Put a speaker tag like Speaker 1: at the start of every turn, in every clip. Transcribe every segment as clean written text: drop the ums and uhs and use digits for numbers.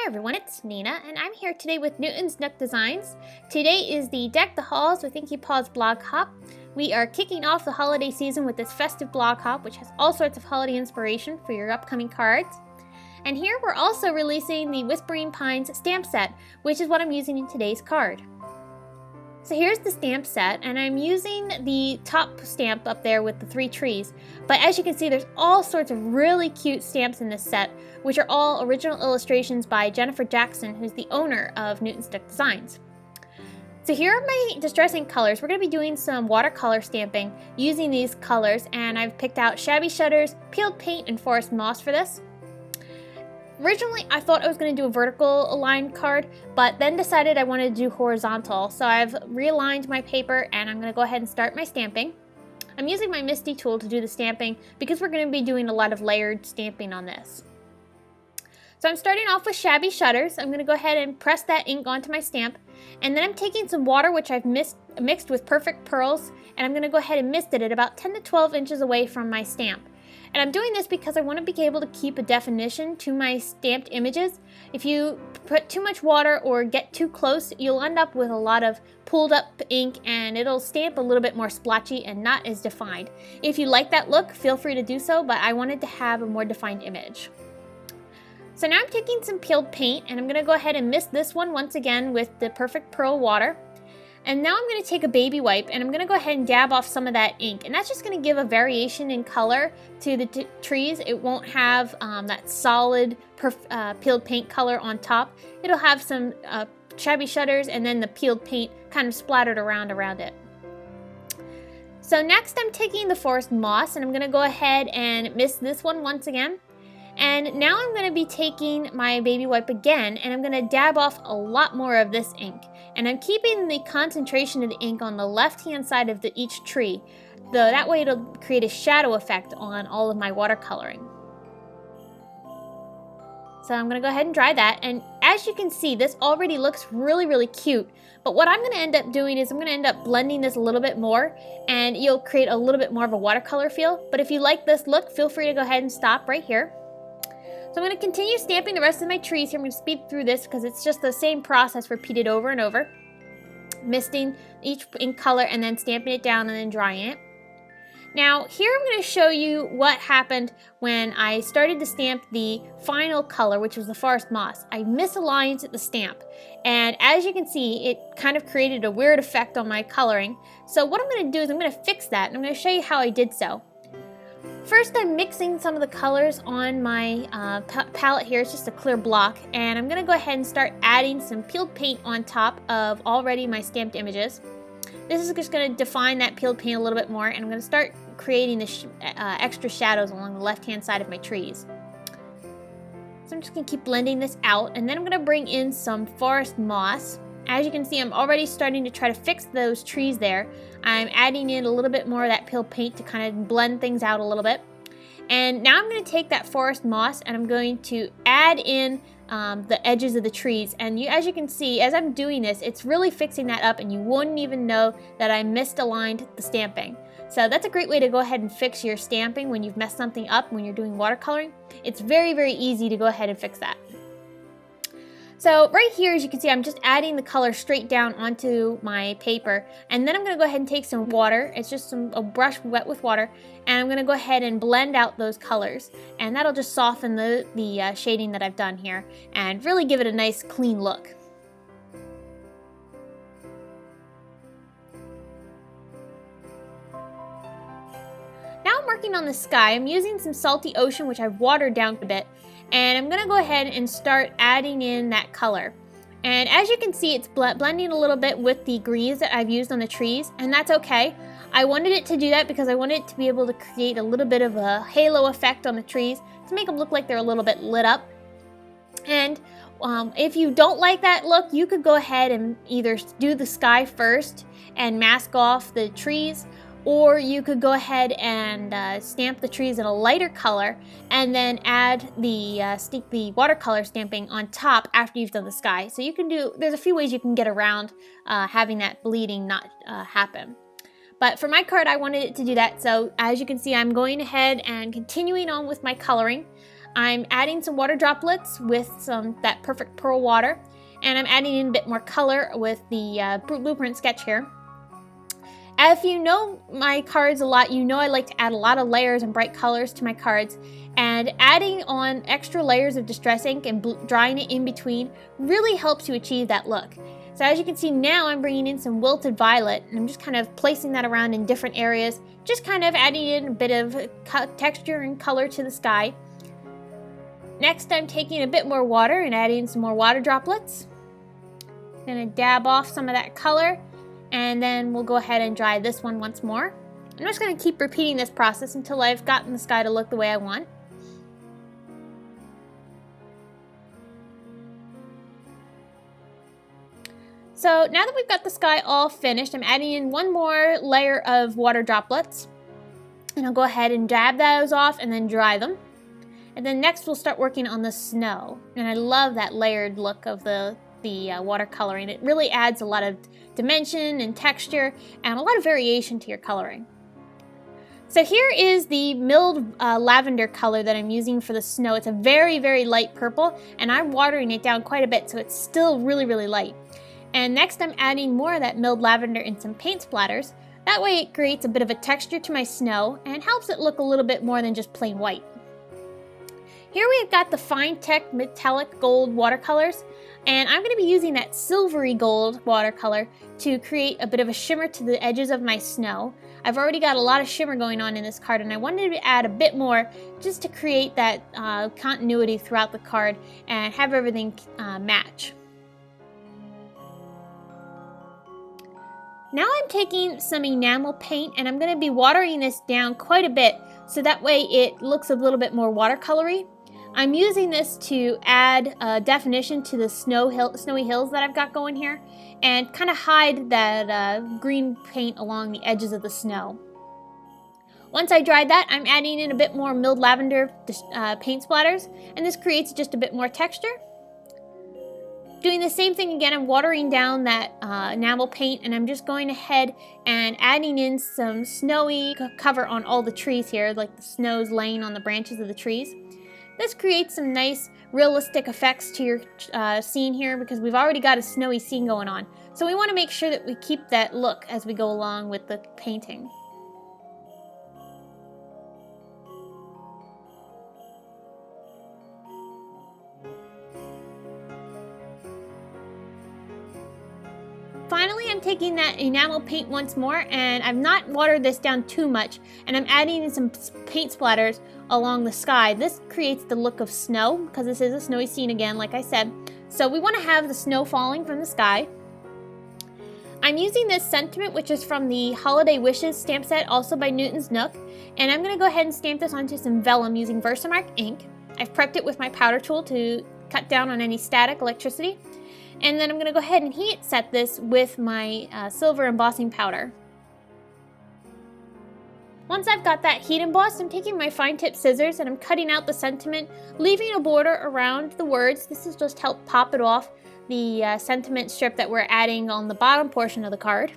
Speaker 1: everyone, it's Nina, and I'm here today with Newton's Nook Designs. Today is the Deck the Halls with Inky Paws blog hop. We are kicking off the holiday season with this festive blog hop, which has all sorts of holiday inspiration for your upcoming cards. And here we're also releasing the Whispering Pines stamp set, which is what I'm using in today's card. So here's the stamp set, and I'm using the top stamp up there with the 3 trees. But as you can see, there's all sorts of really cute stamps in this set, which are all original illustrations by Jennifer Jackson, who's the owner of Newton's Nook Designs. So here are my distressing colors. We're going to be doing some watercolor stamping using these colors, and I've picked out Shabby Shutters, Peeled Paint, and Forest Moss for this. Originally, I thought I was going to do a vertical aligned card, but then decided I wanted to do horizontal. So I've realigned my paper and I'm going to go ahead and start my stamping. I'm using my MISTI tool to do the stamping because we're going to be doing a lot of layered stamping on this. So I'm starting off with Shabby Shutters. I'm going to go ahead and press that ink onto my stamp. And then I'm taking some water, which I've mixed with Perfect Pearls, and I'm going to go ahead and mist it at about 10 to 12 inches away from my stamp. And I'm doing this because I want to be able to keep a definition to my stamped images. If you put too much water or get too close, you'll end up with a lot of pulled up ink and it'll stamp a little bit more splotchy and not as defined. If you like that look, feel free to do so, but I wanted to have a more defined image. So now I'm taking some peeled paint and I'm going to go ahead and mist this one once again with the Perfect Pearl water. And now I'm going to take a baby wipe and I'm going to go ahead and dab off some of that ink. And that's just going to give a variation in color to the trees. It won't have that solid peeled paint color on top. It'll have some Shabby Shutters and then the peeled paint kind of splattered around it. So next I'm taking the Forest Moss and I'm going to go ahead and mist this one once again. And now I'm going to be taking my baby wipe again and I'm going to dab off a lot more of this ink. And I'm keeping the concentration of the ink on the left hand side of each tree. That way it'll create a shadow effect on all of my watercoloring. So I'm going to go ahead and dry that. And as you can see, this already looks really cute. But what I'm going to end up doing is I'm going to end up blending this a little bit more and you'll create a little bit more of a watercolor feel. But if you like this look, feel free to go ahead and stop right here. So I'm going to continue stamping the rest of my trees here. I'm going to speed through this because it's just the same process repeated over and over. Misting each in color and then stamping it down and then drying it. Now here I'm going to show you what happened when I started to stamp the final color, which was the Forest Moss. I misaligned the stamp and as you can see it kind of created a weird effect on my coloring. So what I'm going to do is I'm going to fix that and I'm going to show you how I did so. First, I'm mixing some of the colors on my palette here. It's just a clear block. And I'm going to go ahead and start adding some peeled paint on top of already my stamped images. This is just going to define that peeled paint a little bit more. And I'm going to start creating the extra shadows along the left-hand side of my trees. So I'm just going to keep blending this out. And then I'm going to bring in some Forest Moss. As you can see, I'm already starting to try to fix those trees there. I'm adding in a little bit more of that peeled paint to kind of blend things out a little bit. And now I'm going to take that Forest Moss and I'm going to add in the edges of the trees. And as you can see, as I'm doing this, it's really fixing that up and you wouldn't even know that I misaligned the stamping. So that's a great way to go ahead and fix your stamping when you've messed something up when you're doing watercoloring. It's very easy to go ahead and fix that. So right here, as you can see, I'm just adding the color straight down onto my paper. And then I'm going to go ahead and take some water. It's just a brush wet with water. And I'm going to go ahead and blend out those colors. And that'll just soften the shading that I've done here and really give it a nice clean look. Now I'm working on the sky. I'm using some Salty Ocean, which I've watered down a bit. And I'm going to go ahead and start adding in that color. And as you can see, it's blending a little bit with the greens that I've used on the trees, and that's okay. I wanted it to do that because I wanted it to be able to create a little bit of a halo effect on the trees to make them look like they're a little bit lit up. And if you don't like that look, you could go ahead and either do the sky first and mask off the trees, or you could go ahead and stamp the trees in a lighter color and then add the watercolor stamping on top after you've done the sky. So you can there's a few ways you can get around having that bleeding not happen. But for my card, I wanted it to do that. So as you can see, I'm going ahead and continuing on with my coloring. I'm adding some water droplets with that perfect pearl water, and I'm adding in a bit more color with the blueprint sketch here. If you know my cards a lot, you know I like to add a lot of layers and bright colors to my cards, and adding on extra layers of distress ink and drying it in between really helps you achieve that look. So as you can see now, I'm bringing in some wilted violet, and I'm just kind of placing that around in different areas, just kind of adding in a bit of texture and color to the sky. Next, I'm taking a bit more water and adding some more water droplets. I'm gonna dab off some of that color, and then we'll go ahead and dry this one once more. I'm just gonna keep repeating this process until I've gotten the sky to look the way I want. So now that we've got the sky all finished, I'm adding in one more layer of water droplets. And I'll go ahead and dab those off and then dry them. And then next we'll start working on the snow. And I love that layered look of the watercoloring. It really adds a lot of dimension and texture and a lot of variation to your coloring. So here is the milled lavender color that I'm using for the snow. It's a very, very light purple, and I'm watering it down quite a bit, so it's still really, really light. And next I'm adding more of that milled lavender in some paint splatters. That way it creates a bit of a texture to my snow and helps it look a little bit more than just plain white. Here we've got the Fine Tech Metallic Gold watercolors, and I'm going to be using that silvery gold watercolor to create a bit of a shimmer to the edges of my snow. I've already got a lot of shimmer going on in this card, and I wanted to add a bit more just to create that continuity throughout the card and have everything match. Now I'm taking some enamel paint, and I'm going to be watering this down quite a bit so that way it looks a little bit more watercolory. I'm using this to add definition to the snowy hills that I've got going here and kind of hide that green paint along the edges of the snow. Once I dried that, I'm adding in a bit more milled lavender paint splatters, and this creates just a bit more texture. Doing the same thing again, I'm watering down that enamel paint, and I'm just going ahead and adding in some snowy cover on all the trees here, like the snow's laying on the branches of the trees. This creates some nice realistic effects to your scene here because we've already got a snowy scene going on. So we want to make sure that we keep that look as we go along with the painting. Finally, I'm taking that enamel paint once more, and I've not watered this down too much, and I'm adding in some paint splatters along the sky. This creates the look of snow because this is a snowy scene again, like I said. So we want to have the snow falling from the sky. I'm using this sentiment, which is from the Holiday Wishes stamp set, also by Newton's Nook, and I'm going to go ahead and stamp this onto some vellum using Versamark ink. I've prepped it with my powder tool to cut down on any static electricity. And then I'm going to go ahead and heat set this with my silver embossing powder. Once I've got that heat embossed, I'm taking my fine tip scissors and I'm cutting out the sentiment, leaving a border around the words. This is just help pop it off the sentiment strip that we're adding on the bottom portion of the card.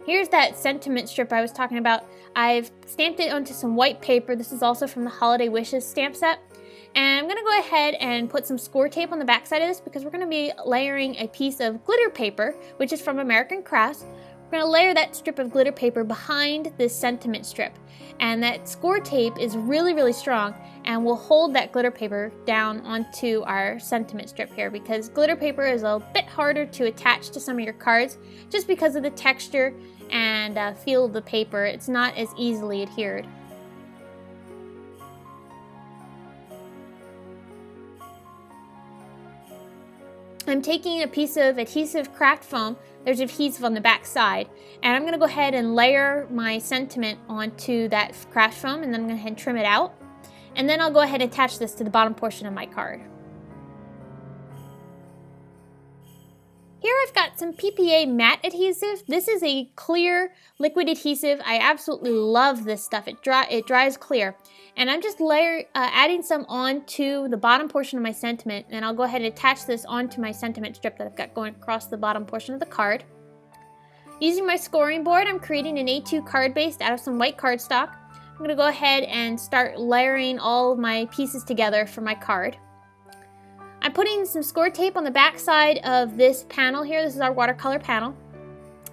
Speaker 1: Here's that sentiment strip I was talking about. I've stamped it onto some white paper. This is also from the Holiday Wishes stamp set. And I'm going to go ahead and put some score tape on the back side of this because we're going to be layering a piece of glitter paper, which is from American Crafts. We're going to layer that strip of glitter paper behind this sentiment strip. And that score tape is really, really strong and will hold that glitter paper down onto our sentiment strip here because glitter paper is a bit harder to attach to some of your cards just because of the texture and feel of the paper. It's not as easily adhered. I'm taking a piece of adhesive craft foam, there's adhesive on the back side, and I'm going to go ahead and layer my sentiment onto that craft foam, and then I'm going to go ahead and trim it out. And then I'll go ahead and attach this to the bottom portion of my card. Here I've got some PPA matte adhesive. This is a clear liquid adhesive. I absolutely love this stuff. It dries clear. And I'm just adding some onto the bottom portion of my sentiment, and I'll go ahead and attach this onto my sentiment strip that I've got going across the bottom portion of the card. Using my scoring board, I'm creating an A2 card base out of some white cardstock. I'm going to go ahead and start layering all of my pieces together for my card. I'm putting some score tape on the back side of this panel here. This is our watercolor panel.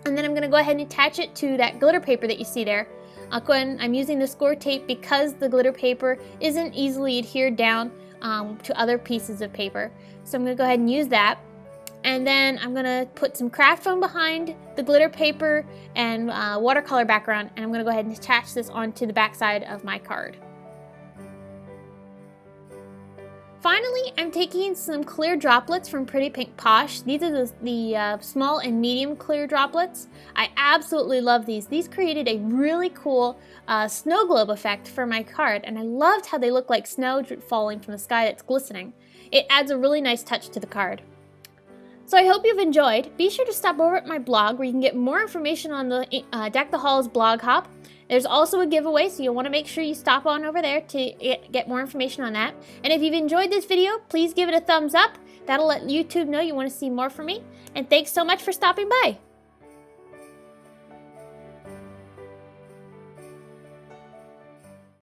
Speaker 1: And then I'm going to go ahead and attach it to that glitter paper that you see there. I'm using the score tape because the glitter paper isn't easily adhered down to other pieces of paper. So I'm going to go ahead and use that. And then I'm going to put some craft foam behind the glitter paper and watercolor background. And I'm going to go ahead and attach this onto the back side of my card. Finally, I'm taking some clear droplets from Pretty Pink Paws. These are the small and medium clear droplets. I absolutely love these. These created a really cool snow globe effect for my card, and I loved how they look like snow falling from the sky that's glistening. It adds a really nice touch to the card. So I hope you've enjoyed. Be sure to stop over at my blog where you can get more information on the Deck the Halls blog hop. There's also a giveaway, so you'll want to make sure you stop on over there to get more information on that. And if you've enjoyed this video, please give it a thumbs up. That'll let YouTube know you want to see more from me. And thanks so much for stopping by.